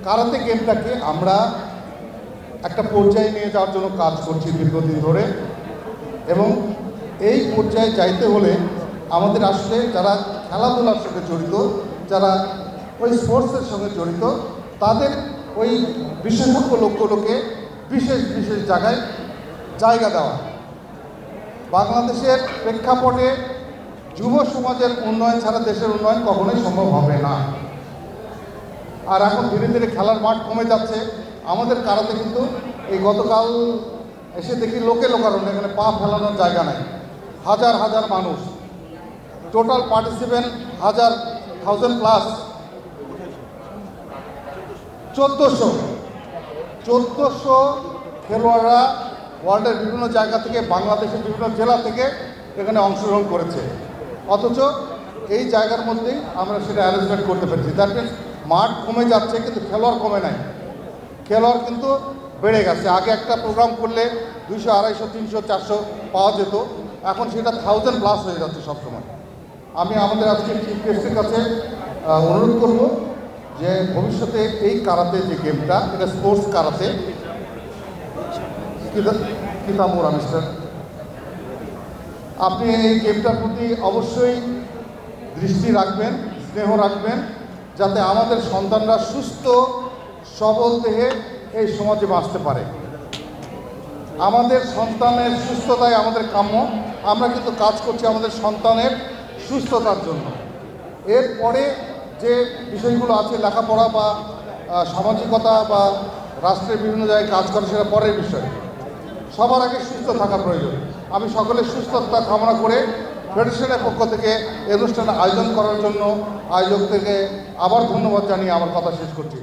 Karate গেমটাকে আমরা একটা পর্যায়ে নিয়ে যাওয়ার জন্য কাজ করছি দীর্ঘদিন ধরে, এবং এই পর্যায়ে যাইতে হলে আমাদের আসলে যারা খেলাধুলার সঙ্গে জড়িত, যারা ওই স্পোর্টসের সঙ্গে জড়িত, তাদের ওই বিশেষজ্ঞ লোকগুলোকে বিশেষ বিশেষ জায়গায় জায়গা দেওয়া। বাংলাদেশের প্রেক্ষাপটে যুব সমাজের উন্নয়ন ছাড়া দেশের উন্নয়ন কখনোই সম্ভব হবে না। আর এখন ধীরে ধীরে খেলার মাঠ কমে যাচ্ছে। আমাদের কারাতে কিন্তু এই গতকাল এসে দেখি লোকে লোকারণ্য, এখানে পা ফেলানোর জায়গা নাই। হাজার হাজার মানুষ, টোটাল পার্টিসিপেন্ট 1000 প্লাস, 1400 খেলোয়াড়রা ওয়ার্ল্ডের বিভিন্ন জায়গা থেকে, বাংলাদেশের বিভিন্ন জেলা থেকে এখানে অংশগ্রহণ করেছে। অথচ এই জায়গার মধ্যেই আমরা সেটা অ্যারেঞ্জমেন্ট করতে পেরেছি। দ্যাট মিনস মাঠ কমে যাচ্ছে কিন্তু খেলোয়াড় কমে নাই, খেলোয়াড় কিন্তু বেড়ে গেছে। আগে একটা প্রোগ্রাম করলে 200, 250, 300, 400 পাওয়া যেত, এখন সেটা 1000 প্লাস হয়ে যাচ্ছে সবসময়। আমি আমাদের আজকে চিফ গেস্টের কাছে অনুরোধ করব যে ভবিষ্যতে এই কারাতে যে গেমটা, এটা স্পোর্টস কারাতে, কিতামুরা মিস্টার, আপনি এই গেমটার প্রতি অবশ্যই দৃষ্টি রাখবেন, স্নেহ রাখবেন, যাতে আমাদের সন্তানরা সুস্থ সবল দেহে এই সমাজে বাঁচতে পারে। আমাদের সন্তানের সুস্থতাই আমাদের কাম্য। আমরা কিন্তু কাজ করছি আমাদের সন্তানের সুস্থতার জন্য। এরপরে যে বিষয়গুলো আছে, লেখাপড়া বা সামাজিকতা বা রাষ্ট্রের বিভিন্ন জায়গায় কাজ করা, সেটা পরের বিষয়। সবার আগে সুস্থ থাকা প্রয়োজন। আমি সকলের সুস্থতা কামনা করে ফেডারেশনের পক্ষ থেকে এই অনুষ্ঠানে আয়োজন করার জন্য আয়োজক থেকে আবার ধন্যবাদ জানিয়ে আমার কথা শেষ করছি।